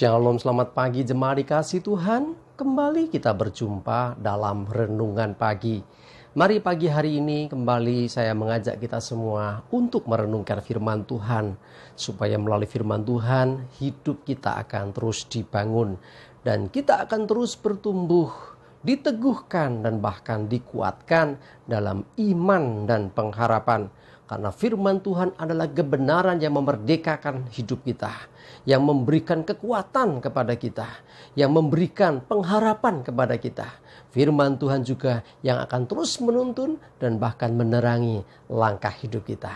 Shalom, selamat pagi jemaat dikasih Tuhan. Kembali kita berjumpa dalam renungan pagi. Mari pagi hari ini kembali saya mengajak kita semua untuk merenungkan firman Tuhan. Supaya melalui firman Tuhan hidup kita akan terus dibangun. Dan kita akan terus bertumbuh, diteguhkan dan bahkan dikuatkan dalam iman dan pengharapan. Karena firman Tuhan adalah kebenaran yang memerdekakan hidup kita, yang memberikan kekuatan kepada kita, yang memberikan pengharapan kepada kita. Firman Tuhan juga yang akan terus menuntun dan bahkan menerangi langkah hidup kita.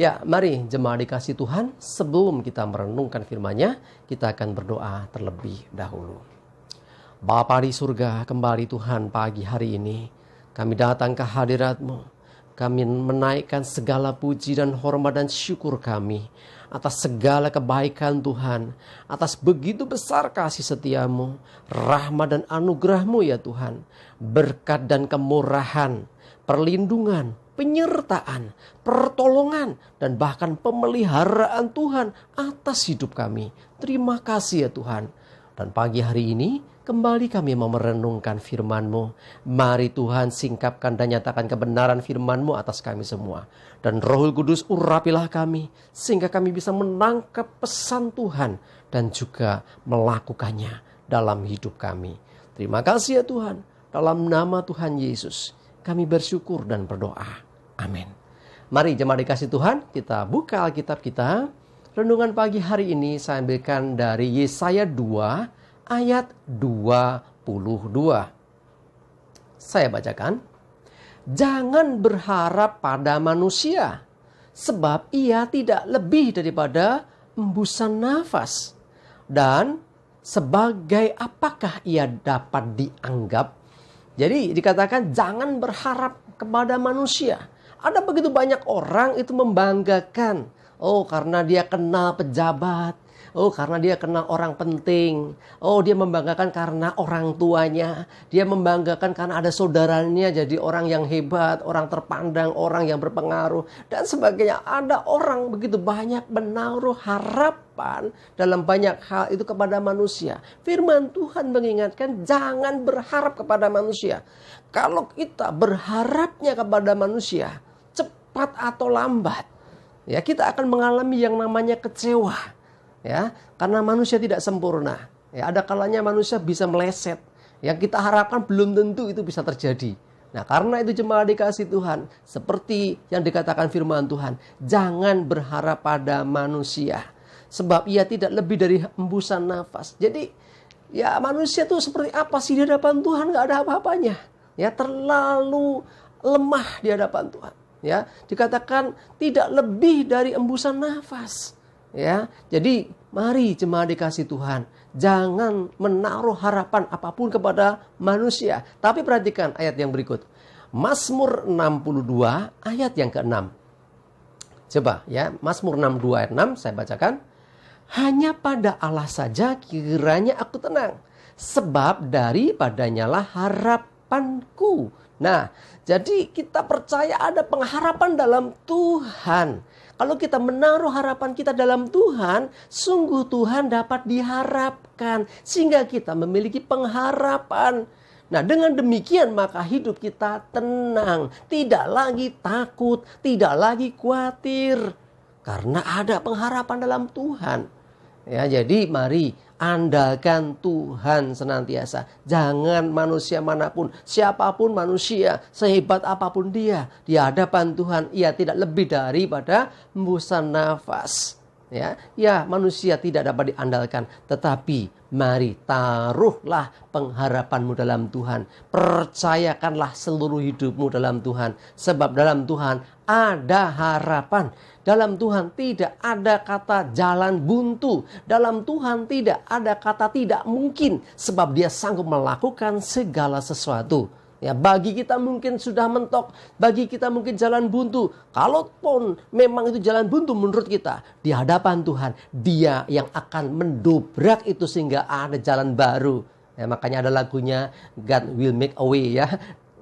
Ya, mari jemaat dikasih Tuhan, sebelum kita merenungkan firman-Nya, kita akan berdoa terlebih dahulu. Bapa di surga, kembali Tuhan pagi hari ini, kami datang ke hadirat-Mu. Kami menaikkan segala puji dan hormat dan syukur kami atas segala kebaikan Tuhan, atas begitu besar kasih setia-Mu, rahmat dan anugerah-Mu ya Tuhan, berkat dan kemurahan, perlindungan, penyertaan, pertolongan, dan bahkan pemeliharaan Tuhan atas hidup kami. Terima kasih ya Tuhan. Dan pagi hari ini kembali kami mau merenungkan firman-Mu. Mari Tuhan singkapkan dan nyatakan kebenaran firman-Mu atas kami semua. Dan Roh Kudus urapilah kami sehingga kami bisa menangkap pesan Tuhan dan juga melakukannya dalam hidup kami. Terima kasih ya Tuhan. Dalam nama Tuhan Yesus kami bersyukur dan berdoa. Amin. Mari jemaat dikasih Tuhan, kita buka Alkitab kita. Renungan pagi hari ini saya ambilkan dari Yesaya 2 ayat 22. Saya bacakan. Jangan berharap pada manusia, sebab ia tidak lebih daripada embusan nafas. Dan sebagai apakah ia dapat dianggap? Jadi dikatakan jangan berharap kepada manusia. Ada begitu banyak orang itu membanggakan. Oh, karena dia kenal pejabat. Oh, karena dia kenal orang penting. Oh, dia membanggakan karena orang tuanya. Dia membanggakan karena ada saudaranya jadi orang yang hebat, orang terpandang, orang yang berpengaruh, dan sebagainya. Ada orang begitu banyak menaruh harapan dalam banyak hal itu kepada manusia. Firman Tuhan mengingatkan jangan berharap kepada manusia. Kalau kita berharapnya kepada manusia, cepat atau lambat, ya, kita akan mengalami yang namanya kecewa. Ya, karena manusia tidak sempurna. Ya, ada kalanya manusia bisa meleset. Yang kita harapkan belum tentu itu bisa terjadi. Nah, karena itu jemaat dikasih Tuhan, seperti yang dikatakan firman Tuhan, jangan berharap pada manusia, sebab ia tidak lebih dari embusan nafas. Jadi, ya manusia itu seperti apa sih di hadapan Tuhan? Gak ada apa-apanya. Ya, terlalu lemah di hadapan Tuhan. Ya, dikatakan tidak lebih dari embusan nafas. Ya, jadi mari jemaat dikasih Tuhan, jangan menaruh harapan apapun kepada manusia. Tapi perhatikan ayat yang berikut. Mazmur 62 ayat yang ke-6. Coba ya, Mazmur 62 ayat 6 saya bacakan. Hanya pada Allah saja kiranya aku tenang, sebab daripadanya lah harapanku. Nah, jadi kita percaya ada pengharapan dalam Tuhan. Kalau kita menaruh harapan kita dalam Tuhan, sungguh Tuhan dapat diharapkan. Sehingga kita memiliki pengharapan. Nah, dengan demikian maka hidup kita tenang. Tidak lagi takut, tidak lagi khawatir. Karena ada pengharapan dalam Tuhan. Ya, jadi mari andalkan Tuhan senantiasa. Jangan manusia manapun, siapapun manusia, sehebat apapun dia, di hadapan Tuhan ia tidak lebih daripada embusan nafas. Ya, manusia tidak dapat diandalkan, tetapi mari taruhlah pengharapanmu dalam Tuhan. Percayakanlah seluruh hidupmu dalam Tuhan, sebab dalam Tuhan ada harapan. Dalam Tuhan tidak ada kata jalan buntu. Dalam Tuhan tidak ada kata tidak mungkin, sebab Dia sanggup melakukan segala sesuatu. Ya, bagi kita mungkin sudah mentok, bagi kita mungkin jalan buntu. Kalaupun memang itu jalan buntu menurut kita, di hadapan Tuhan Dia yang akan mendobrak itu sehingga ada jalan baru. Ya, makanya ada lagunya God will make a way ya.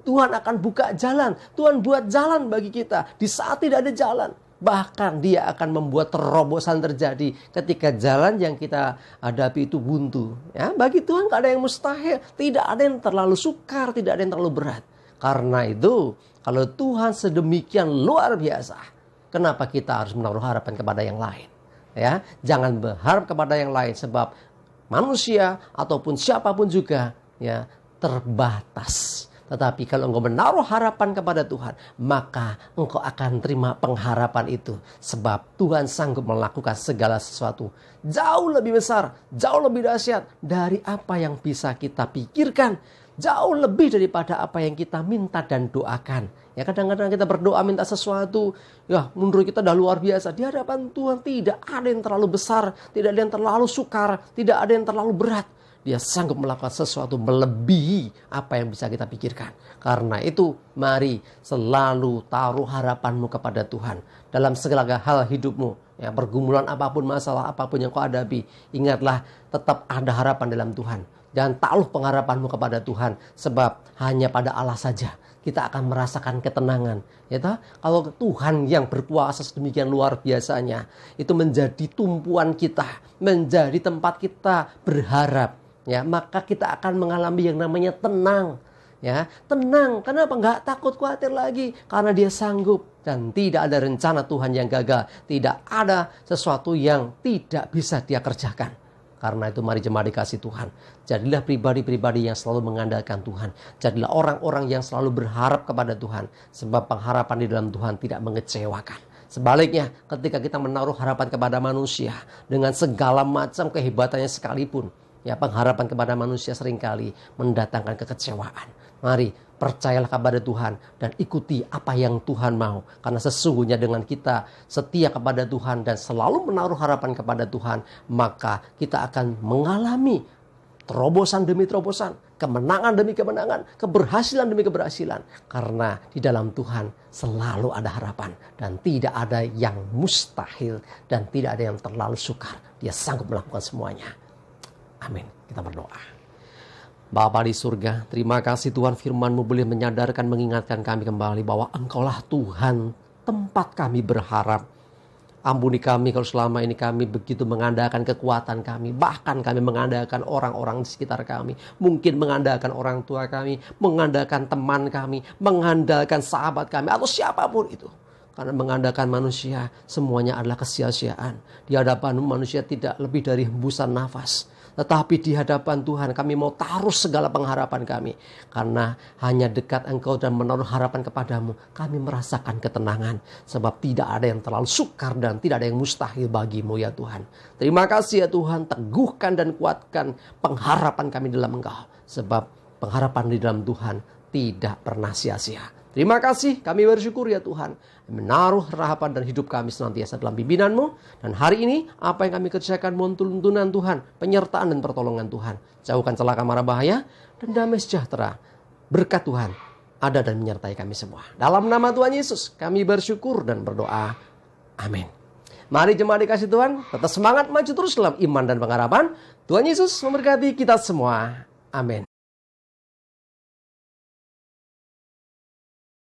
Tuhan akan buka jalan, Tuhan buat jalan bagi kita di saat tidak ada jalan. Bahkan dia akan membuat terobosan terjadi ketika jalan yang kita hadapi itu buntu. Ya, bagi Tuhan tidak ada yang mustahil, tidak ada yang terlalu sukar, tidak ada yang terlalu berat. Karena itu, kalau Tuhan sedemikian luar biasa, kenapa kita harus menaruh harapan kepada yang lain? Ya, jangan berharap kepada yang lain sebab manusia ataupun siapapun juga ya terbatas. Tetapi kalau engkau menaruh harapan kepada Tuhan, maka engkau akan terima pengharapan itu. Sebab Tuhan sanggup melakukan segala sesuatu jauh lebih besar, jauh lebih dahsyat dari apa yang bisa kita pikirkan. Jauh lebih daripada apa yang kita minta dan doakan. Ya, kadang-kadang kita berdoa minta sesuatu, ya menurut kita dah luar biasa. Di hadapan Tuhan tidak ada yang terlalu besar, tidak ada yang terlalu sukar, tidak ada yang terlalu berat. Dia sanggup melakukan sesuatu melebihi apa yang bisa kita pikirkan. Karena itu, mari selalu taruh harapanmu kepada Tuhan. Dalam segala hal hidupmu, ya, pergumulan apapun, masalah apapun yang kau hadapi, ingatlah tetap ada harapan dalam Tuhan. Dan taruh pengharapanmu kepada Tuhan. Sebab hanya pada Allah saja kita akan merasakan ketenangan. Ya, kalau Tuhan yang berkuasa sedemikian luar biasanya, itu menjadi tumpuan kita, menjadi tempat kita berharap. Ya, maka kita akan mengalami yang namanya tenang. Ya, tenang. Kenapa? Nggak takut khawatir lagi. Karena dia sanggup. Dan tidak ada rencana Tuhan yang gagal. Tidak ada sesuatu yang tidak bisa dia kerjakan. Karena itu mari jemaat dikasih Tuhan. Jadilah pribadi-pribadi yang selalu mengandalkan Tuhan. Jadilah orang-orang yang selalu berharap kepada Tuhan. Sebab pengharapan di dalam Tuhan tidak mengecewakan. Sebaliknya, ketika kita menaruh harapan kepada manusia dengan segala macam kehebatannya sekalipun, ya, pengharapan kepada manusia seringkali mendatangkan kekecewaan. Mari percayalah kepada Tuhan dan ikuti apa yang Tuhan mau. Karena sesungguhnya dengan kita setia kepada Tuhan dan selalu menaruh harapan kepada Tuhan, maka kita akan mengalami terobosan demi terobosan, kemenangan demi kemenangan, keberhasilan demi keberhasilan. Karena di dalam Tuhan selalu ada harapan dan tidak ada yang mustahil dan tidak ada yang terlalu sukar. Dia sanggup melakukan semuanya. Amin. Kita berdoa. Bapa di surga, terima kasih Tuhan, firman-Mu boleh menyadarkan, mengingatkan kami kembali bahwa Engkaulah Tuhan tempat kami berharap. Ampuni kami kalau selama ini kami begitu mengandalkan kekuatan kami. Bahkan kami mengandalkan orang-orang di sekitar kami. Mungkin mengandalkan orang tua kami, mengandalkan teman kami, mengandalkan sahabat kami atau siapapun itu. Karena mengandalkan manusia semuanya adalah kesia-siaan. Di hadapan manusia tidak lebih dari hembusan nafas. Tetapi di hadapan Tuhan kami mau taruh segala pengharapan kami. Karena hanya dekat Engkau dan menaruh harapan kepadamu, kami merasakan ketenangan. Sebab tidak ada yang terlalu sukar dan tidak ada yang mustahil bagimu ya Tuhan. Terima kasih ya Tuhan, teguhkan dan kuatkan pengharapan kami dalam Engkau. Sebab pengharapan di dalam Tuhan tidak pernah sia-sia. Terima kasih, kami bersyukur ya Tuhan. Menaruh harapan dan hidup kami senantiasa dalam bimbingan-Mu. Dan hari ini, apa yang kami kerjakan mohon tuntunan Tuhan, penyertaan dan pertolongan Tuhan. Jauhkan celaka mara bahaya dan damai sejahtera. Berkat Tuhan ada dan menyertai kami semua. Dalam nama Tuhan Yesus, kami bersyukur dan berdoa. Amin. Mari jemaat dikasih Tuhan, tetap semangat maju terus dalam iman dan pengharapan. Tuhan Yesus memberkati kita semua. Amin.